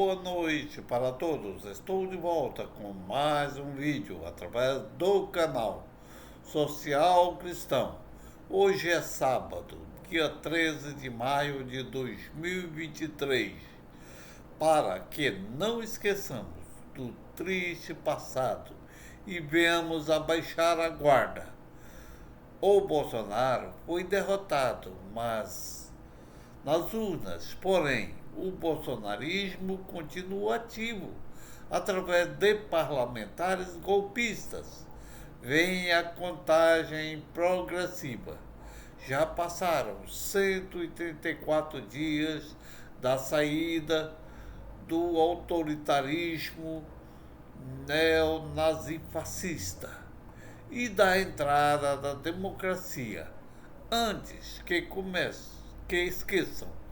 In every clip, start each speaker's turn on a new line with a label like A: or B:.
A: Boa noite para todos. Estou de volta com mais um vídeo através do canal Social Cristão. Hoje é sábado, dia 13 de maio de 2023. Para que não esqueçamos do triste passado e venhamos a baixar a guarda. O Bolsonaro foi derrotado, mas nas urnas, porém, o bolsonarismo continua ativo através de parlamentares golpistas. Vem a contagem progressiva. Já passaram 134 dias da saída do autoritarismo neonazifascista e da entrada da democracia. Antes que esqueçam,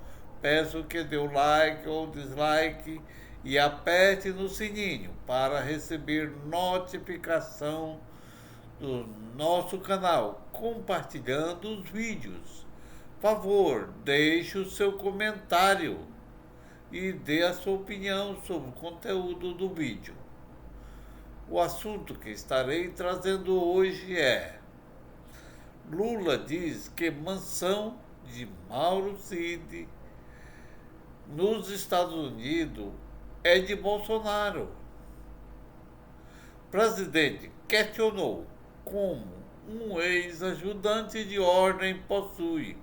A: peço que dê o like ou dislike e aperte no sininho para receber notificação do nosso canal, compartilhando os vídeos. Favor, deixe o seu comentário e dê a sua opinião sobre o conteúdo do vídeo. O assunto que estarei trazendo hoje é: Lula diz que mansão de Mauro Cid nos Estados Unidos é de Bolsonaro. O presidente questionou como um ex-ajudante de ordem possui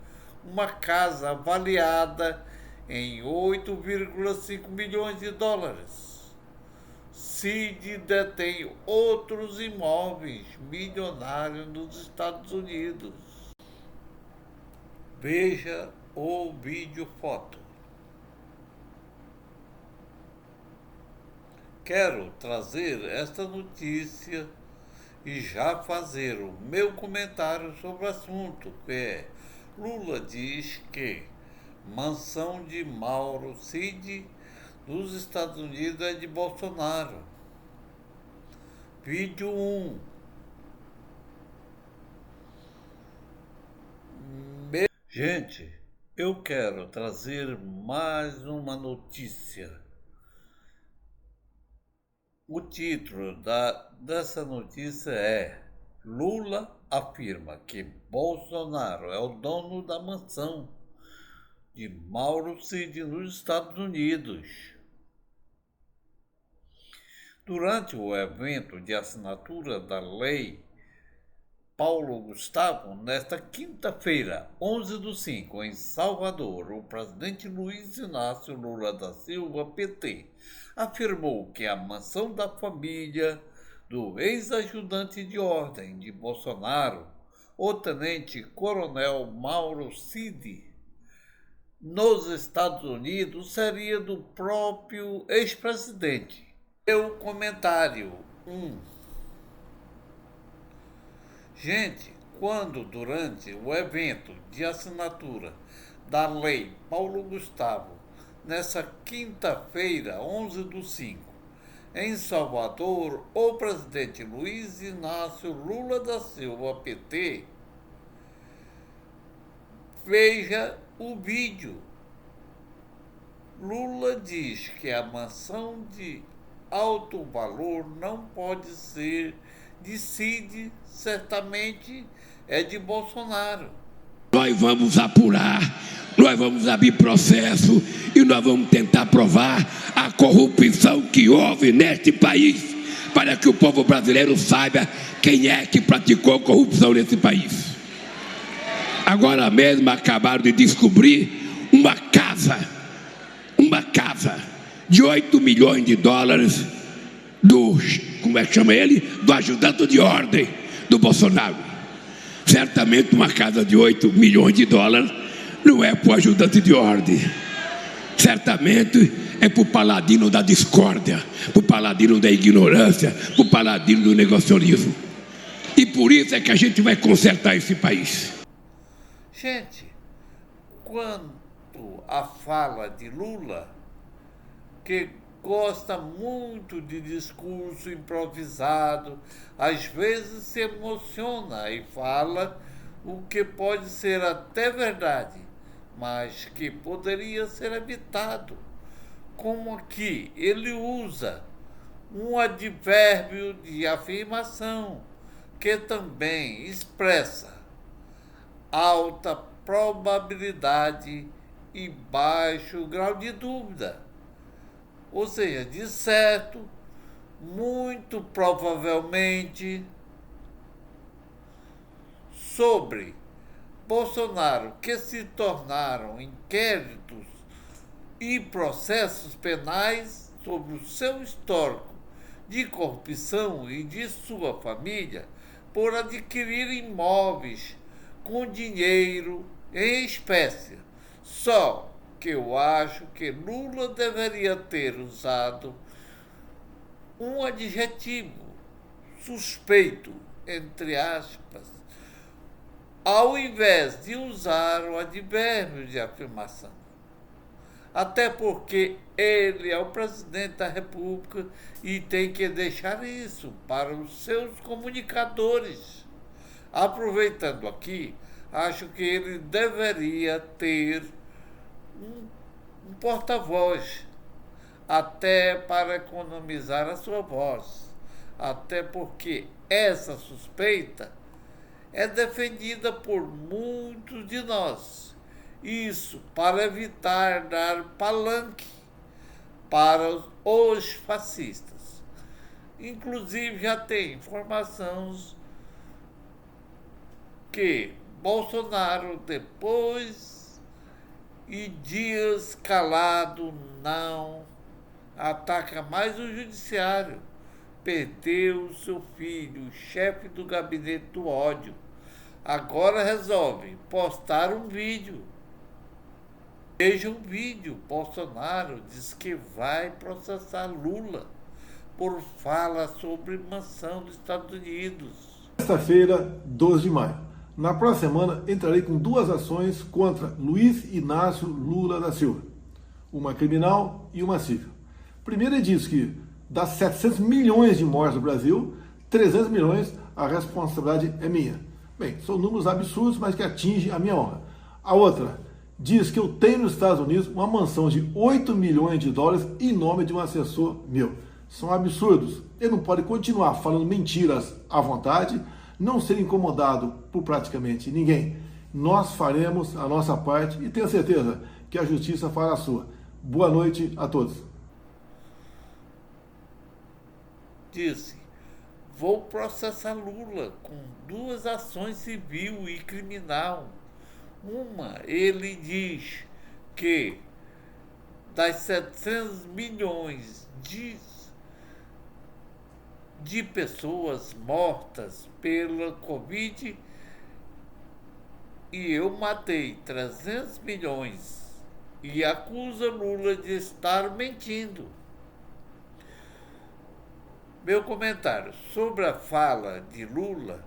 A: uma casa avaliada em 8,5 milhões de dólares. Cid detém outros imóveis milionários nos Estados Unidos. Veja o vídeo foto. Quero trazer esta notícia e já fazer o meu comentário sobre o assunto, que é: Lula diz que mansão de Mauro Cid nos Estados Unidos é de Bolsonaro. Vídeo 1. Gente, eu quero trazer mais uma notícia. O título dessa notícia é: Lula afirma que Bolsonaro é o dono da mansão de Mauro Cid nos Estados Unidos. Durante o evento de assinatura da lei Paulo Gustavo, nesta quinta-feira, 11/5, em Salvador, o presidente Luiz Inácio Lula da Silva, PT, afirmou que a mansão da família do ex-ajudante de ordem de Bolsonaro, o tenente-coronel Mauro Cid, nos Estados Unidos, seria do próprio ex-presidente. Meu comentário 1. Gente, quando durante o evento de assinatura da lei Paulo Gustavo, nessa quinta-feira, 11/5, em Salvador, o presidente Luiz Inácio Lula da Silva, PT, veja o vídeo. Lula diz que a mansão de alto valor não pode ser de Cid, certamente é de Bolsonaro.
B: Nós vamos apurar, nós vamos abrir processo e nós vamos tentar provar a corrupção que houve neste país, para que o povo brasileiro saiba quem é que praticou corrupção nesse país. Agora mesmo acabaram de descobrir uma casa de 8 milhões de dólares do, como é que chama ele? Do ajudante de ordem do Bolsonaro. Certamente uma casa de 8 milhões de dólares não é para o ajudante de ordem. Certamente é para o paladino da discórdia, para o paladino da ignorância, para o paladino do negacionismo. E por isso é que a gente vai consertar esse país.
A: Gente, quanto à fala de Lula, que gosta muito de discurso improvisado, às vezes se emociona e fala o que pode ser até verdade, mas que poderia ser evitado. como aqui ele usa um advérbio de afirmação que também expressa alta probabilidade e baixo grau de dúvida. Ou seja, de certo, muito provavelmente, sobre Bolsonaro, que se tornaram inquéritos e processos penais sobre o seu histórico de corrupção e de sua família por adquirir imóveis com dinheiro em espécie. Só que eu acho que Lula deveria ter usado um adjetivo suspeito, entre aspas, ao invés de usar o advérbio de afirmação. Até porque ele é o presidente da República e tem que deixar isso para os seus comunicadores. Aproveitando aqui, acho que ele deveria ter um porta-voz, até para economizar a sua voz. Até porque essa suspeita é defendida por muitos de nós. Isso para evitar dar palanque para os fascistas. Inclusive já tem informações que Bolsonaro, depois e dias calado, não ataca mais o judiciário. Perdeu seu filho, chefe do gabinete do ódio. Agora resolve postar um vídeo. Veja um vídeo. Bolsonaro diz que vai processar Lula por fala sobre mansão dos Estados Unidos.
C: Sexta-feira, 12 de maio. Na próxima semana, entrarei com 2 ações contra Luiz Inácio Lula da Silva. Uma criminal e uma civil. Primeiro, ele diz que das 700 milhões de mortes no Brasil, 300 milhões a responsabilidade é minha. Bem, são números absurdos, mas que atingem a minha honra. A outra diz que eu tenho nos Estados Unidos uma mansão de 8 milhões de dólares em nome de um assessor meu. São absurdos. Ele não pode continuar falando mentiras à vontade, não ser incomodado por praticamente ninguém. Nós faremos a nossa parte e tenho certeza que a justiça fará a sua. Boa noite a todos.
A: Disse: vou processar Lula com 2 ações civil e criminal. Uma, ele diz que das 700 milhões de pessoas mortas pela Covid e eu matei 300 milhões e acusa Lula de estar mentindo. Meu comentário sobre a fala de Lula: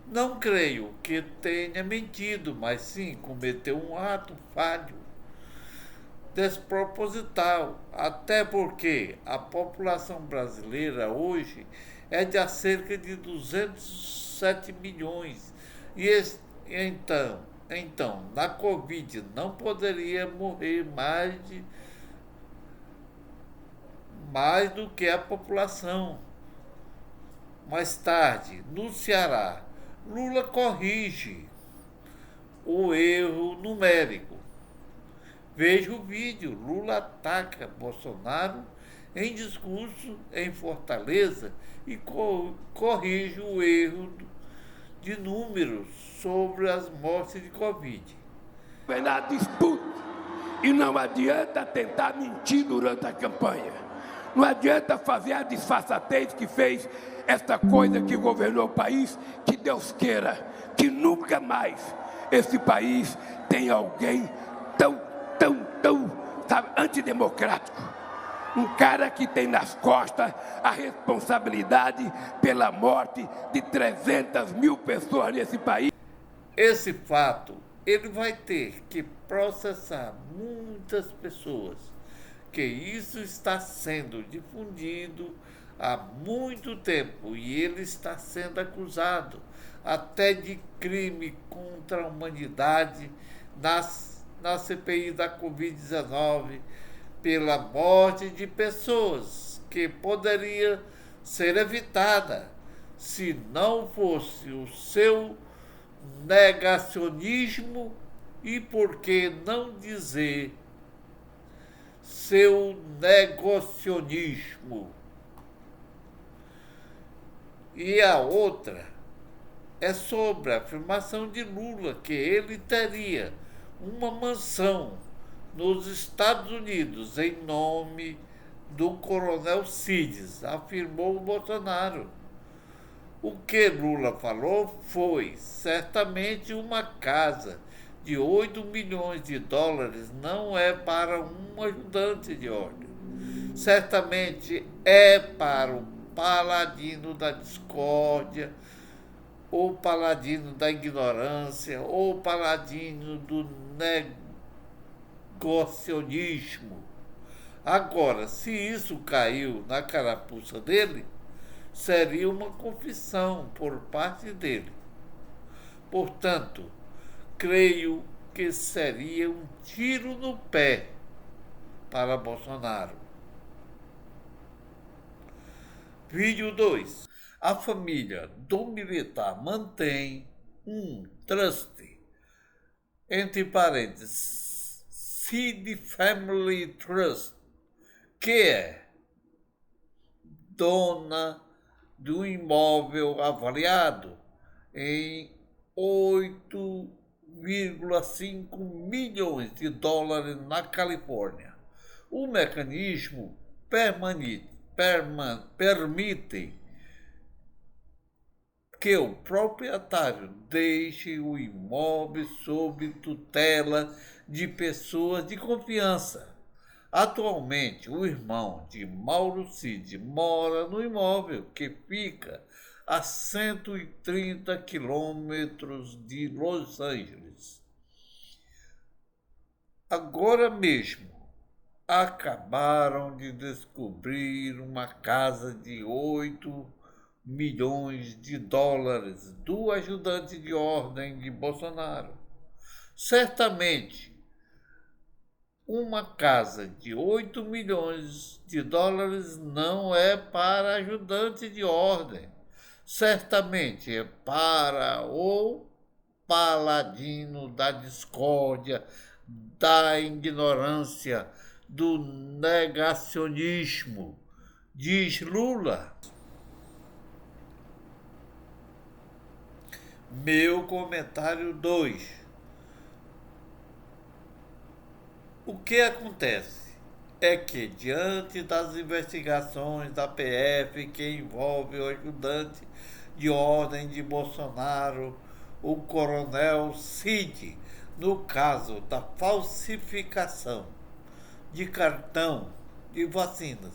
A: não creio que tenha mentido, mas sim cometeu um ato falho, desproposital, até porque a população brasileira hoje é de cerca de 207 milhões e então na Covid não poderia morrer mais do que a população. Mais tarde, no Ceará, Lula corrige o erro numérico. Veja o vídeo. Lula ataca Bolsonaro em discurso em Fortaleza e corrige o erro de números sobre as mortes de Covid.
B: É na disputa. E não adianta tentar mentir durante a campanha. Não adianta fazer a disfarçatez que fez esta coisa que governou o país, que Deus queira, que nunca mais esse país tenha alguém tão, sabe, antidemocrático. Um cara que tem nas costas a responsabilidade pela morte de 300 mil pessoas nesse país.
A: Esse fato, ele vai ter que processar muitas pessoas, que isso está sendo difundido há muito tempo e ele está sendo acusado até de crime contra a humanidade na CPI da Covid-19, pela morte de pessoas que poderia ser evitada se não fosse o seu negacionismo e, por que não dizer, seu negacionismo. E a outra é sobre a afirmação de Lula que ele teria uma mansão nos Estados Unidos em nome do coronel Cides, afirmou o Bolsonaro. O que Lula falou foi: certamente uma casa de 8 milhões de dólares não é para um ajudante de ordem. Certamente é para o paladino da discórdia, ou paladino da ignorância, ou paladino do negacionismo. Agora, se isso caiu na carapuça dele, seria uma confissão por parte dele. Portanto, creio que seria um tiro no pé para Bolsonaro. Vídeo 2. A família do militar mantém um trust, entre parênteses, Seed Family Trust, que é dona do imóvel avaliado em 8,5 milhões de dólares na Califórnia. O mecanismo permite que o proprietário deixe o imóvel sob tutela de pessoas de confiança. Atualmente, o irmão de Mauro Cid mora no imóvel, que fica a 130 quilômetros de Los Angeles. Agora mesmo, acabaram de descobrir uma casa de 8 milhões de dólares do ajudante de ordem de Bolsonaro. Certamente, uma casa de 8 milhões de dólares não é para ajudante de ordem. Certamente é para o paladino da discórdia, da ignorância, do negacionismo, diz Lula. Meu comentário 2. O que acontece é que, diante das investigações da PF que envolve o ajudante de ordem de Bolsonaro, o coronel Cid, no caso da falsificação de cartão de vacinas,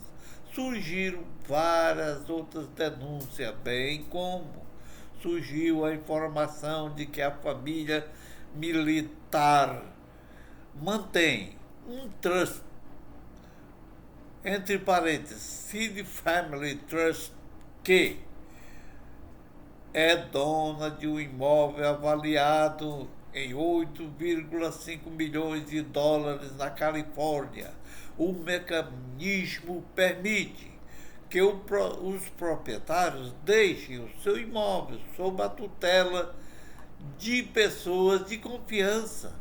A: surgiram várias outras denúncias, bem como surgiu a informação de que a família militar mantém um trust, entre parênteses, Seed Family Trust, que é dona de um imóvel avaliado em 8,5 milhões de dólares na Califórnia. O mecanismo permite que os proprietários deixem o seu imóvel sob a tutela de pessoas de confiança.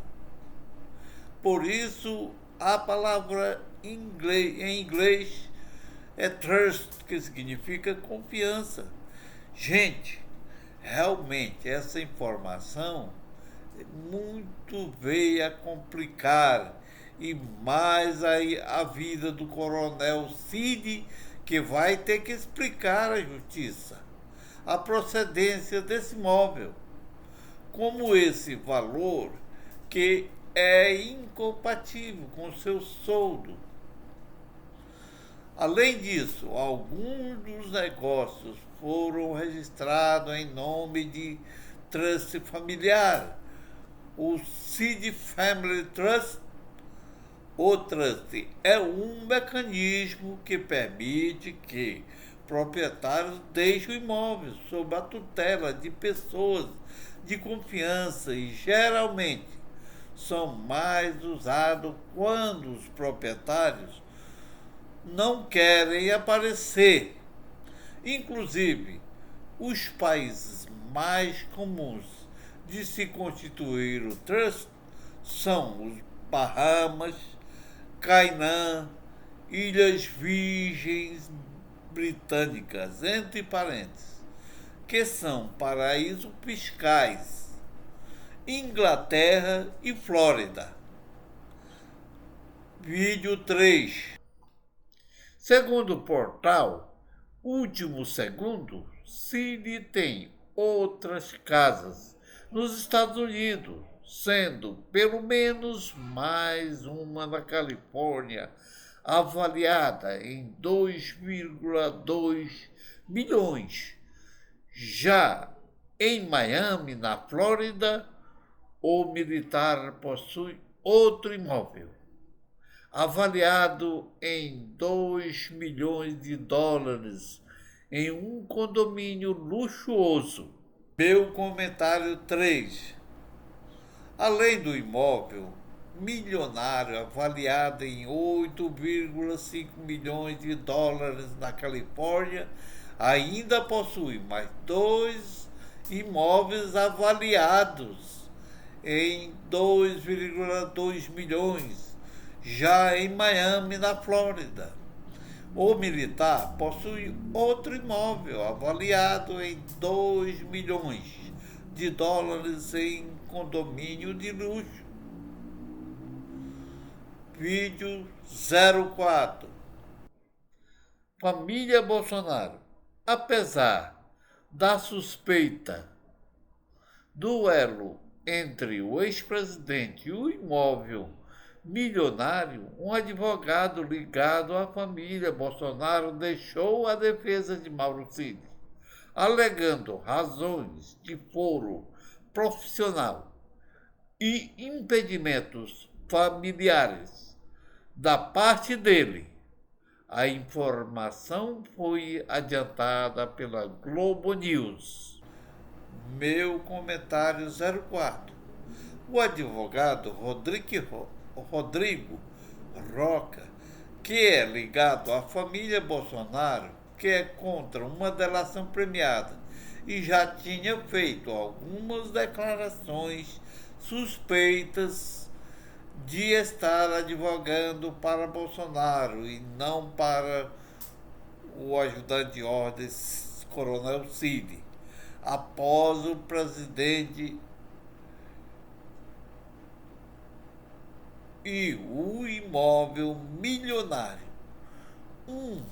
A: Por isso, a palavra em inglês é trust, que significa confiança. Gente, realmente essa informação muito veio a complicar e mais a vida do coronel Cid, que vai ter que explicar à justiça a procedência desse imóvel, como esse valor que é incompatível com o seu soldo. Além disso, alguns dos negócios foram registrados em nome de trust familiar, o Seed Family Trust. O trust é um mecanismo que permite que proprietários deixem o imóvel sob a tutela de pessoas de confiança e, geralmente, são mais usados quando os proprietários não querem aparecer. Inclusive, os países mais comuns de se constituir o trust são os Bahamas, Cayman, Ilhas Virgens Britânicas, entre parênteses, que são paraísos fiscais, Inglaterra e Flórida. Vídeo 3. Segundo o portal Último Segundo, Citi tem outras casas nos Estados Unidos, sendo pelo menos mais uma na Califórnia, avaliada em 2,2 milhões. Já em Miami, na Flórida, o militar possui outro imóvel, avaliado em 2 milhões de dólares, em um condomínio luxuoso. Meu comentário 3. Além do imóvel milionário avaliado em 8,5 milhões de dólares na Califórnia, ainda possui mais 2 imóveis avaliados em 2,2 milhões, já em Miami, na Flórida. O militar possui outro imóvel avaliado em 2 milhões de dólares em condomínio de luxo. Vídeo 04. Família Bolsonaro. Apesar da suspeita do elo entre o ex-presidente e o imóvel milionário, um advogado ligado à família Bolsonaro deixou a defesa de Mauro Cid, alegando razões de foro profissional e impedimentos familiares da parte dele. A informação foi adiantada pela Globo News. Meu comentário 04. O advogado Rodrigo Roca, que é ligado à família Bolsonaro, que é contra uma delação premiada e já tinha feito algumas declarações suspeitas de estar advogando para Bolsonaro e não para o ajudante de ordens Coronel Cid, após o presidente e o imóvel milionário. Um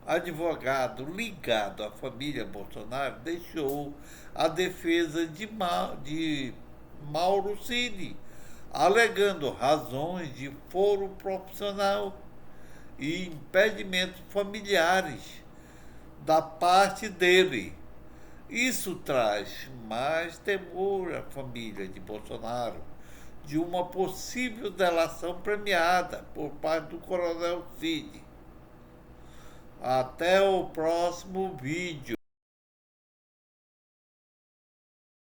A: advogado ligado à família Bolsonaro deixou a defesa de Mauro Cid, alegando razões de foro profissional e impedimentos familiares da parte dele. Isso traz mais temor à família de Bolsonaro de uma possível delação premiada por parte do Coronel Cid. Até o próximo vídeo.